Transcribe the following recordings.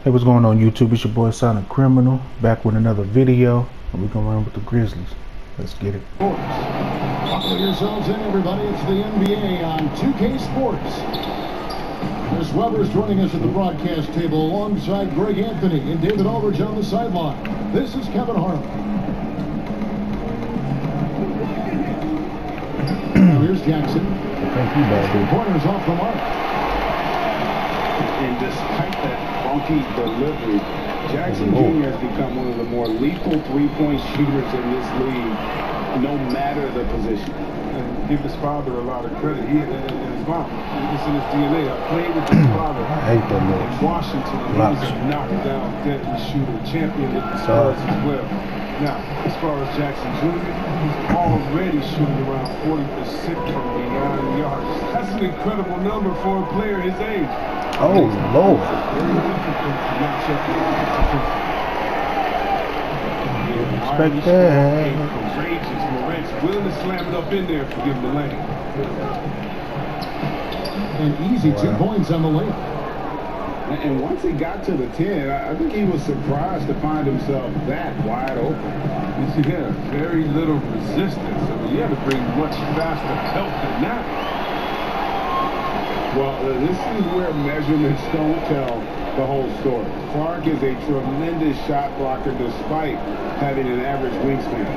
Hey, what's going on YouTube? It's your boy Silent Criminal, back with another video, and we're gonna run with the Grizzlies. Let's get it. Buckle yourselves in, everybody. It's the NBA on 2K Sports. Chris Webber's joining us at the broadcast table alongside Greg Anthony and David Aldridge on the sideline. This is Kevin Harlan. Now here's Jackson. Thank you, baby. Corners off the mark. And despite that funky delivery, Jackson Jr. has become one of the more lethal three-point shooters in this league, no matter the position. And give his father a lot of credit. He and his mom. It's in his DNA. I played with his father. I hate that little in Washington. He was a knockdown, deadly shooter, champion with the Spurs as well. Now, as far as Jackson Jr., he's already shooting around 40% from beyond yards. That's an incredible number for a player his age. Oh, Lord. Respect that. Courageous. Morant's willing to slam it up in there for giving the lane. An easy 2 points on the lane. And once he got to the 10, I think he was surprised to find himself that wide open. You see, there very little resistance. I mean, you had to bring much faster help than that. Well, this is where measurements don't tell the whole story. Clark is a tremendous shot blocker despite having an average wingspan.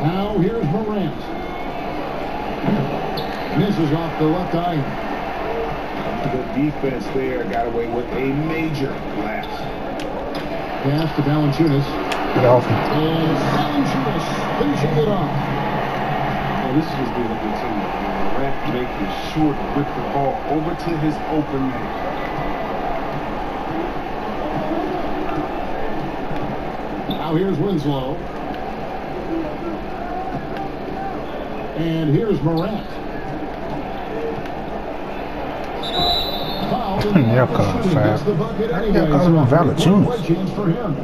Now here's Morant. Misses off the left eye. The defense there got away with a major lapse. Pass to Valanciunas. Get off him. And Valanciunas finishing it off. Oh, this is just being a good team. Morant making sure to whip the ball over to his open man. Now here's Winslow. And here's Morant. Foul. Yeah, call it foul. Yeah, call him Valanciunas. Chance for him.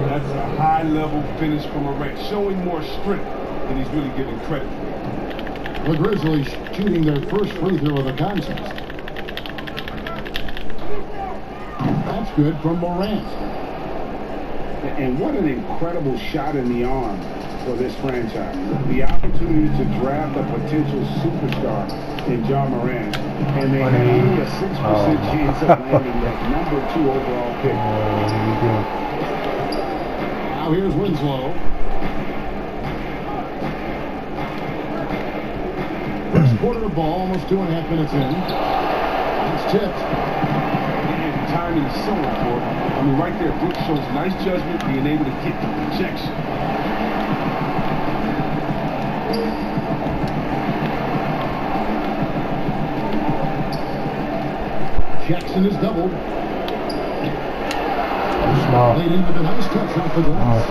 That's a high-level finish from Morant, showing more strength than he's really giving credit for. The Grizzlies shooting their first free throw of the contest. That's good from Morant. And what an incredible shot in the arm for this franchise. The opportunity to draft a potential superstar in John Morant, and they had only a 6% chance of landing that #2 overall pick. Now here's Winslow. First quarter of ball, almost 2.5 minutes in. It's tipped. And timing is so important. I mean, right there, Brooks shows nice judgment, being able to get the projection. Jackson is doubled. Small. Laid in with a nice touch off the glass.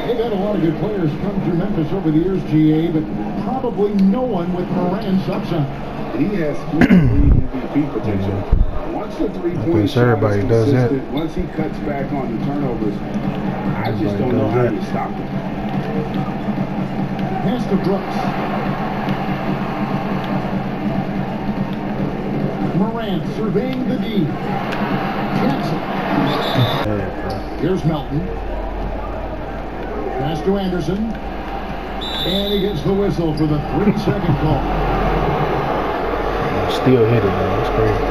They've had a lot of good players come through Memphis over the years, GA, but probably no one with Morant's upside. He has MVP potential. Once the three-point shot everybody is does that. consistent, once he cuts back on the turnovers, I just don't know how you stop him. Pass to Brooks. Morant surveying the D. Jackson. Here's Melton. Pass to Anderson. And he gets the whistle for the 3-second call. Still hit it, man. That's crazy.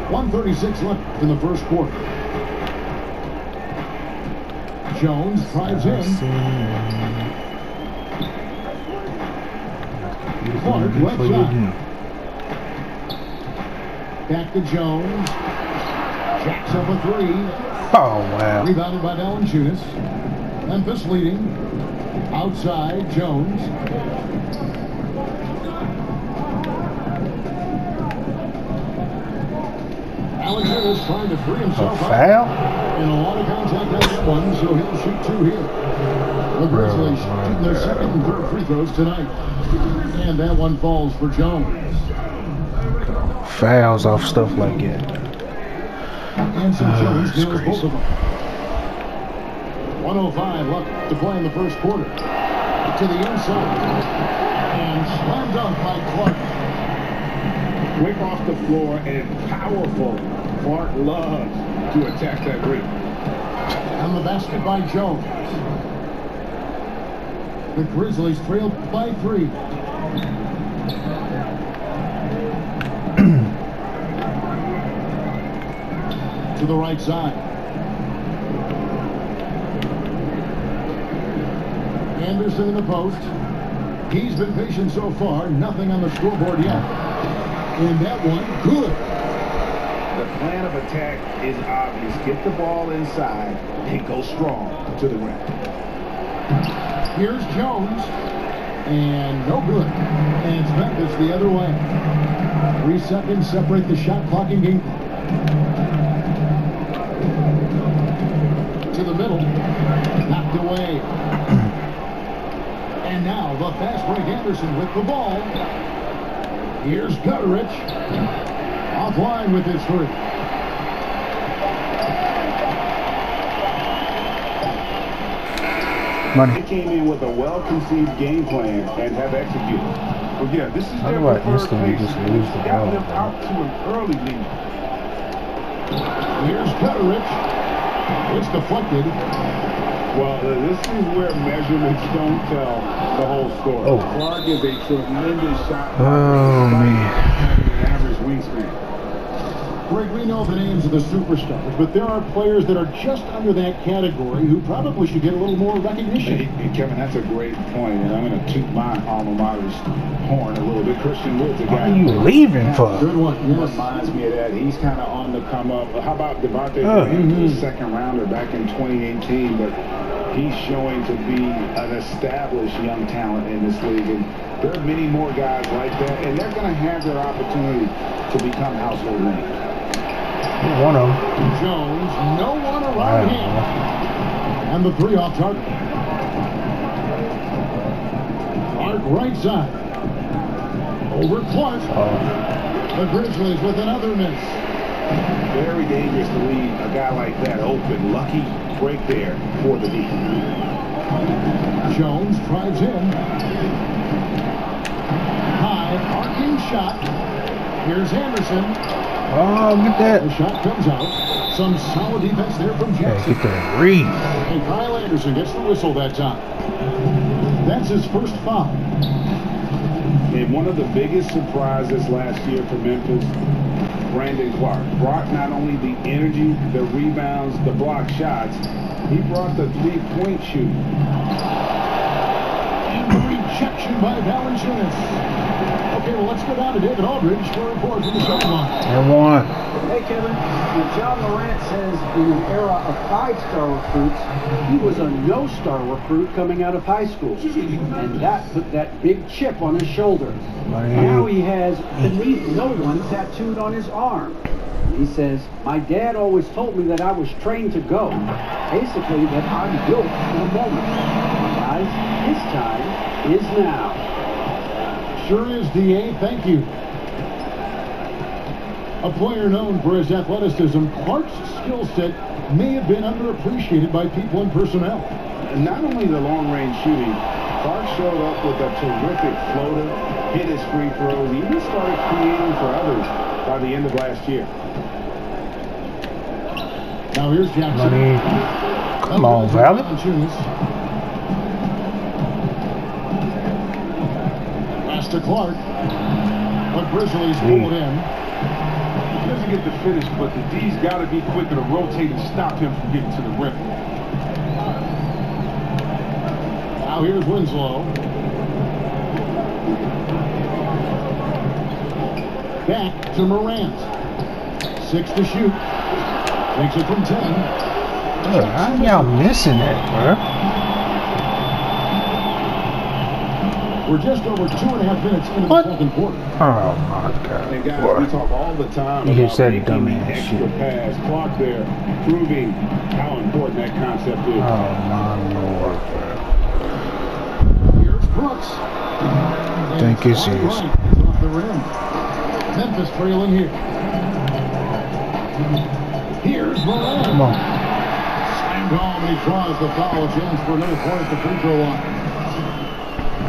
1:36 left in the first quarter. Jones drives in. Clark left side. Back to Jones. Jacks up a 3. Oh, wow. Rebounded by Valanciunas. Memphis leading. Outside, Jones. Valanciunas trying to free himself up. Foul? And a lot of contact on that one, so he'll shoot 2 here. The Grizzlies shooting their second and third free throws tonight. And that one falls for Jones. Fouls off stuff like that. And so Jones nails both of them. 1:05 left to play in the first quarter. To the inside. And slammed dunk by Clark. Quick off the floor and powerful. Clark loves to attack that rim. And the basket by Jones. The Grizzlies trailed by 3. To the right side. Anderson in the post. He's been patient so far. Nothing on the scoreboard yet. And that one, good. The plan of attack is obvious. Get the ball inside and go strong to the rim. Here's Jones. And no good. And it's Memphis the other way. 3 seconds separate the shot clock and game clock. To the middle. Knocked away. And now the fast break Anderson with the ball. Here's Gutterich. Offline with his 3. They came in with a well-conceived game plan and have executed. Well, yeah, this is their instantly just lose the got ball, them out to an early lead. Here's Gutterich. It's deflected. Well, this is where measurements don't tell the whole story. Oh. Clark is a tremendous shot. Oh, man. Average wingspan. Greg, we know the names of the superstars, but there are players that are just under that category who probably should get a little more recognition. Hey, Kevin, that's a great point, and I'm going to toot my alma mater's horn a little bit. Christian Wood's a guy. What are you leaving for? Good one. Yes. Reminds me of that. He's kind of on the come up. How about Devontae Graham, the second rounder back in 2018, but he's showing to be an established young talent in this league, and there are many more guys like that, and they're going to have their opportunity to become household names. One of them. Jones, no one around him. And the 3 off target. Clark right side. Over Clark. The Grizzlies with another miss. Very dangerous to leave a guy like that open. Lucky break there for the D. Jones drives in. High, arcing shot. Here's Anderson. Oh, get that. The shot comes out. Some solid defense there from Jackson. Get that read. And Kyle Anderson gets the whistle that time. That's his first foul. And one of the biggest surprises last year for Memphis, Brandon Clark, brought not only the energy, the rebounds, the block shots, he brought the three-point shooting. And the rejection by Valanciunas. Okay, well, let's go down to David Aldridge for a report from the sideline. And one. Hey, Kevin. John Morant says in an era of 5-star recruits, he was a no-star recruit coming out of high school. And that put that big chip on his shoulder. Now he has "Beneath No One" tattooed on his arm. He says, "My dad always told me that I was trained to go. Basically, that I'm built for the moment. Guys, his time is now." Sure is, D.A. Thank you. A player known for his athleticism, Clark's skill set may have been underappreciated by people and personnel. Not only the long-range shooting, Clark showed up with a terrific floater, hit his free throws, and even started creating for others by the end of last year. Now here's Jackson. Come on, Valley. Pass to Clark. The Grizzlies pulled in. He doesn't get the finish, but the D's got to be quicker to rotate and stop him from getting to the rim. Now here's Winslow. Back to Morant. 6 to shoot. Takes it from 10. How y'all missing that, bro? We're just over 2.5 minutes into the second quarter. Oh my God! And guys, we talk all the time You about just said making the dumbass extra shit. pass. Clark there proving how important that concept is. Oh my Lord, bro. Here's Brooks. I think it's right. his. It's off the rim. Memphis trailing here. Here's Morant. Come on. Slammed home, and he draws the foul. Chance for another point at the free throw line.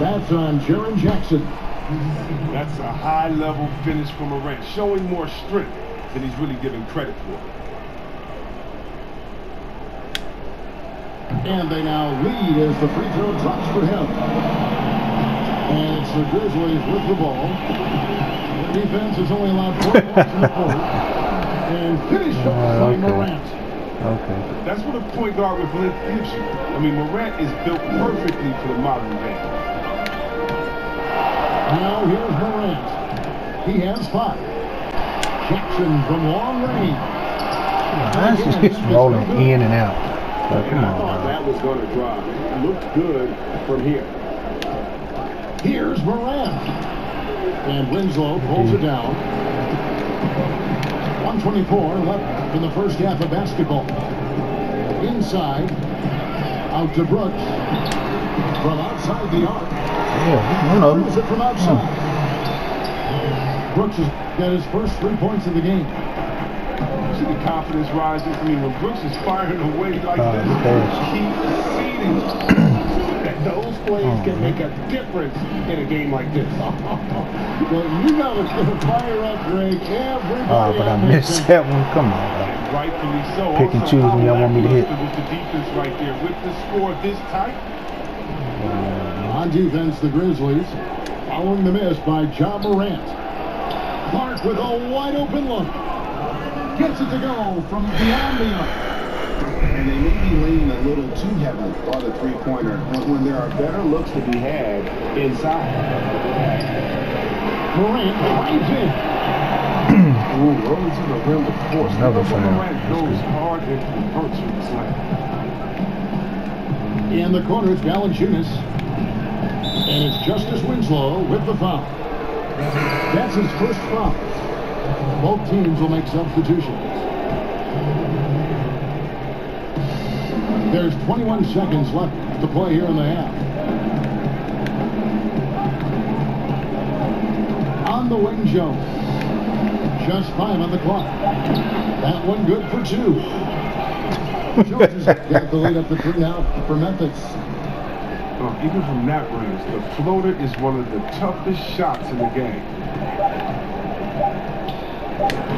That's on Jaren Jackson. That's a high-level finish from Morant, showing more strength than he's really given credit for. And they now lead as the free throw drops for him. And it's the Grizzlies with the ball. The defense has only allowed 4 points in the quarter. And finished off by Morant. Okay. That's what a point guard with length gives you. I mean, Morant is built perfectly for the modern game. Now here's Morant. He has 5. Jackson from long range. That's just rolling in and out. But come I on, thought bro. that was going to drop. It looked good from here. Here's Morant. And Winslow pulls it down. 1:24 left in the first half of basketball. Inside. Out to Brooks. From outside the arc. Yeah, one of Throws it from outside. Brooks has got his first 3 points of the game. See the confidence rises. I mean, when Brooks is firing away like this, keep seeding. Those plays can make a difference in a game like this. Well, you know it's going to fire up, Greg. Everybody but I missed that one. Come on, bro. And rightfully so. Pick and Also, choose me. I want me to hit. With the defense right there, with the score this tight. On defense, the Grizzlies following the miss by Ja Morant. Clark with a wide open look. Gets it to go from beyond the arc. And they may be leaning a little too heavily on the three-pointer when there are better looks to be had inside. Morant drives in. Rolling to the rim with force. Another foul. Morant goes hard and converts with the slam. In the corner, it's Valanciunas. And it's Justice Winslow with the foul. That's his first foul. Both teams will make substitutions. There's 21 seconds left to play here in the half. On the wing, Joe. Just 5 on the clock. That one good for 2. Jones has got the lead up to 3 now for Memphis. Even from that range, the floater is one of the toughest shots in the game.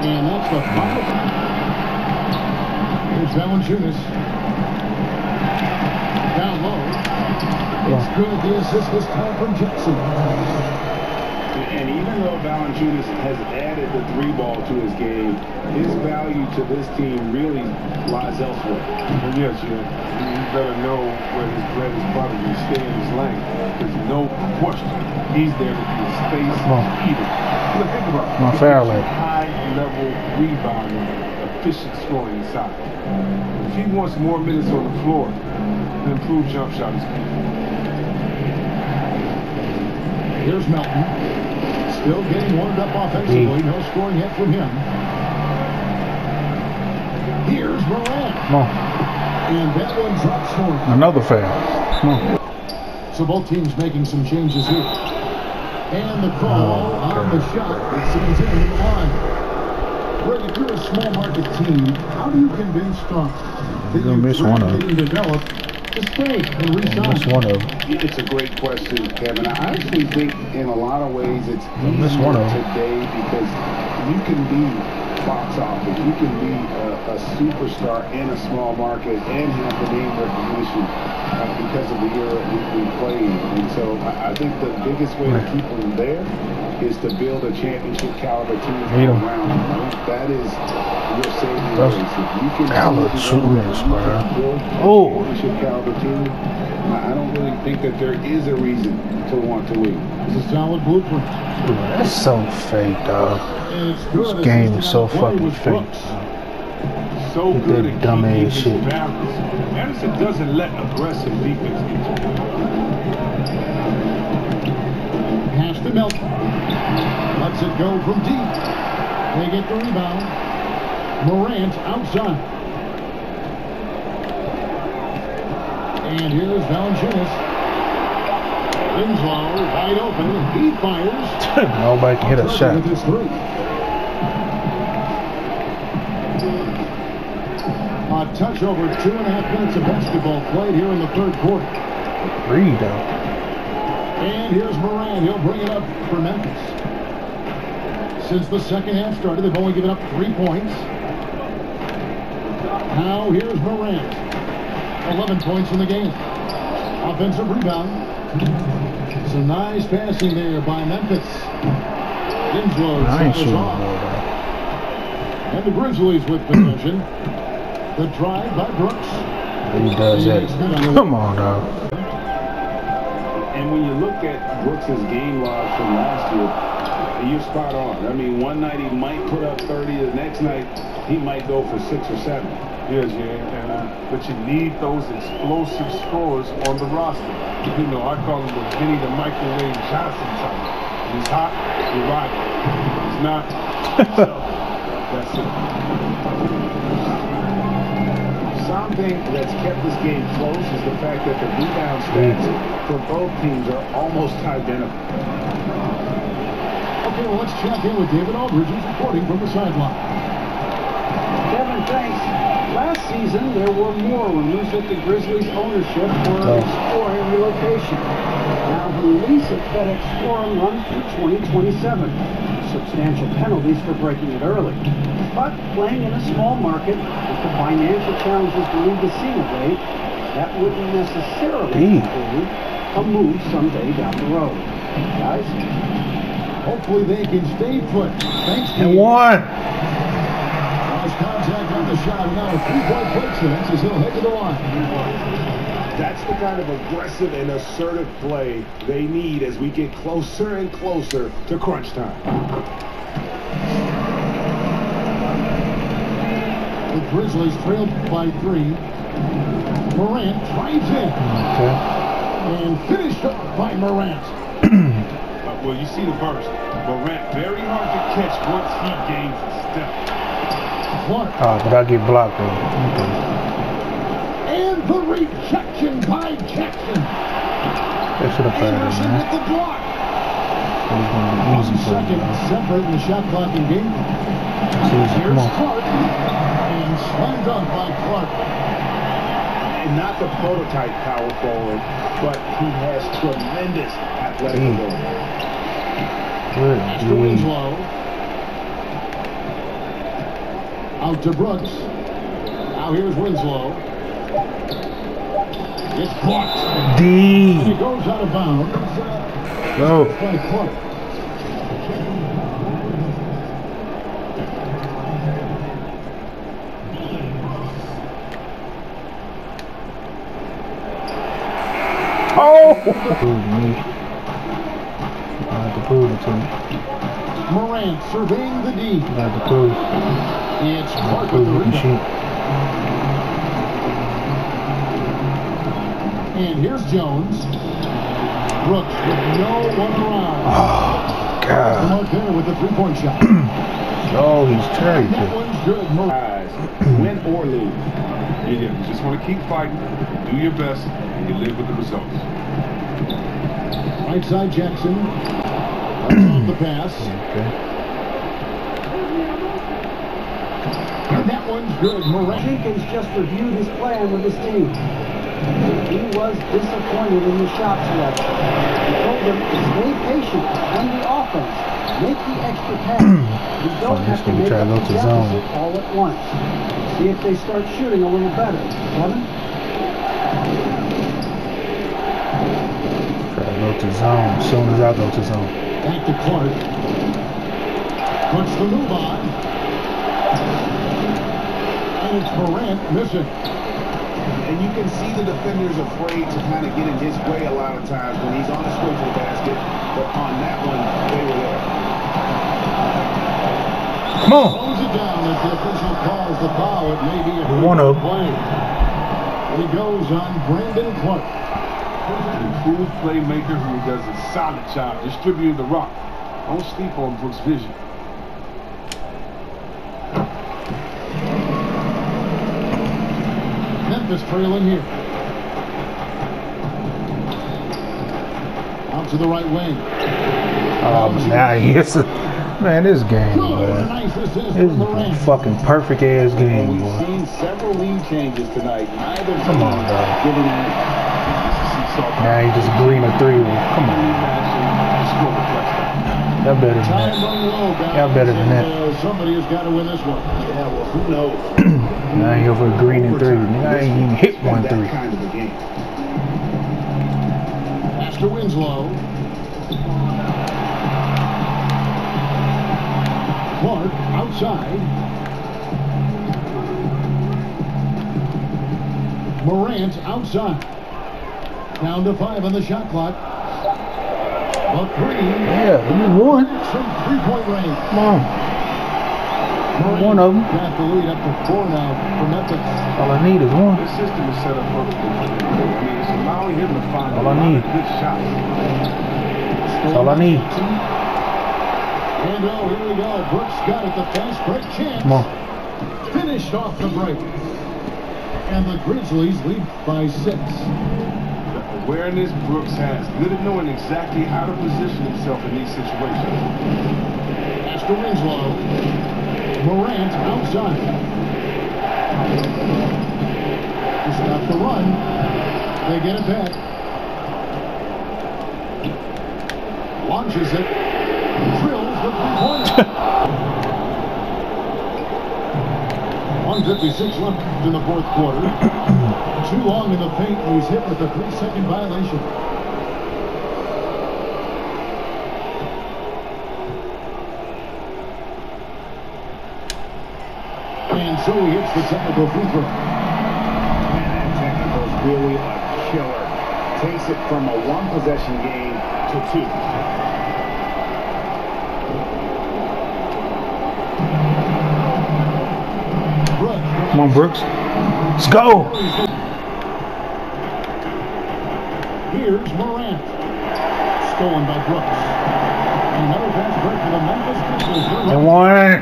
And that's the foul. Here's Valanciunas. Down low. It's good. The assist this time from Jackson. And even though Valanciunas has added the 3-ball to his game, his value to this team really lies elsewhere. And yes, you better know where his bread is buttered and stay in his lane. There's no question he's there to be a space eater. But think about it. High-level rebounding, efficient scoring inside. If he wants more minutes on the floor, the improved jump shot is key. Here's Melton. Still getting warmed up offensively. No scoring yet from him. Here's Morant. Come on. And that one drops for him. Another foul. Come on. So both teams making some changes here. And the call on the shot. It sends in the line. Greg, if you're a small market team, how do you convince Strong that You're going to miss one of them. Develop to stay and resign? Miss one of them. It's a great question, Kevin. I actually think in a lot of ways it's Miss one of them. today because you can be box office. You can be a superstar in a small market and have the name recognition because of the era we play in. And so I think the biggest way to keep them there is to build a championship caliber team around them. I think that is your saving grace. If you can build a championship caliber team, I don't really think that there is a reason to want to leave. It's a solid blueprint. That's so fake, dog. This game is so fucking fake. So good at dumb keeping ass his shit. balance. Anderson doesn't let aggressive defense get to him. Pass to Melton. Lets it go from deep. They get the rebound. Morant outside. And here's Valanciunas. Winslow wide open. He fires. Nobody can hit a shot. With his 3. A touch over 2.5 minutes of basketball played here in the third quarter. Reed, though. And here's Morant. He'll bring it up for Memphis. Since the second half started, they've only given up 3 points. Now here's Morant. 11 points in the game. Offensive rebound. Some nice passing there by Memphis. Winslow is off. And the Grizzlies with possession. The drive by Brooks. He does that. Come on, dog. And when you look at Brooks's game log from last year, you're spot on. I mean, one night he might put up 30. The next night he might go for 6 or 7. Yes, but you need those explosive scorers on the roster. You know, I call him the Vinny the Microwave Johnson type. He's hot, you ride it. He's not. That's it. Something that's kept this game close is the fact that the rebound stats for both teams are almost identical. Okay, well, let's check in with David Aldridge, who's reporting from the sideline. Kevin, thanks. Last season, there were more rumors that the Grizzlies' ownership were exploring relocation. Now, the lease at FedEx Forum runs through 2027. Substantial penalties for breaking it early. But playing in a small market with the financial challenges the league has seen of late, that wouldn't necessarily include a move someday down the road. Guys? Hopefully they can stay put. Thanks, And one. Nice contact on the shot. Now a 3-point play chance as he'll head to the line. That's the kind of aggressive and assertive play they need as we get closer and closer to crunch time. The Grizzlies trailed by 3. Morant drives in. Okay. And finished off by Morant. Well, you see the burst. Morant very hard to catch once he gains a step. Clark. Oh, but I get blocked though. Okay. And the rejection by Jackson. That should have fired Anderson him, man. with the block. It's going to be easy for him. Second, separating the shot clock in game. It's easy. Here's Come on. Clark. And slam dunk by Clark. And not the prototype power forward, but he has tremendous athletic ability. Good. To Winslow. Out to Brooks. Now here's Winslow. It's blocked. D. And it goes out of bounds. Go. By Clark. Oh! Prove me. I have to prove it to me. Morant surveying the D. I have to prove. It's I have Clark to with prove the you can rebound. shoot. And here's Jones. Brooks with no one around. Oh, God. Mark there with the 3-point shot. Oh, he's That terrible. one's good. Guys, win or lose. You just want to keep fighting, do your best, and you live with the results. Right side Jackson. Off the pass. Okay. And that one's good. Morant. Jenkins just reviewed his plan with his team. He was disappointed in the shot selection. He told them to stay patient on the offense. Make the extra pass. You don't have to make up the deficit all at once. See if they start shooting a little better. Kevin? Try to go to zone as soon as I go to zone. Back to Clark. Puts the move on. And it's Morant missing. And you can see the defenders afraid to kind of get in his way a lot of times when he's on his way to the basket. But on that one, they were there. Come on. Throws it down as the official calls the foul. It may be a One up. play. He goes on Brandon Clark. Improved playmaker who does a solid job distributing the rock. Don't sleep on Brooks' vision. Memphis trailing here. Out to the right wing. Oh, nice. Man, this game, Good. boy. Nice assist This from is Morant. a fucking perfect ass game, We've boy. seen several lead changes tonight. Neither Come team on, dog. giving in. Now he just green a 3. Come on. Y'all better than that. Y'all better than that. Somebody has got to win this one. Yeah, well, who knows? Now he over green and 3. Nigga, I ain't even hit 1 3. Kind of a game. Pass to Winslow. Clark outside. Morant outside. Down to 5 on the shot clock. A 3. Yeah, you won. From 3-point range. Come on. One of them. Got the lead up to 4 now for Memphis. All I need is one. This system is set up perfectly. I mean, it's allowing him to find All I need. good shots. That's all I need. And oh, here we go. Brooks got it. The fast break chance. Come on. Finished off the break. And the Grizzlies lead by 6. The awareness Brooks has, good at knowing exactly how to position himself in these situations. Pass to Winslow. Morant outside. To stop the run. They get it back. Launches it. Drills the 3-pointer. 1:56 left in the 4th quarter. Too long in the paint, and he's hit with a 3-second violation. And so he hits the technical free throw. Man, that technical's really a killer. Takes it from a 1-possession game to 2. Come on, Brooks. Let's go. Here's Morant. Stolen by Brooks. Another fast break for the Memphis Grizzlies. They won.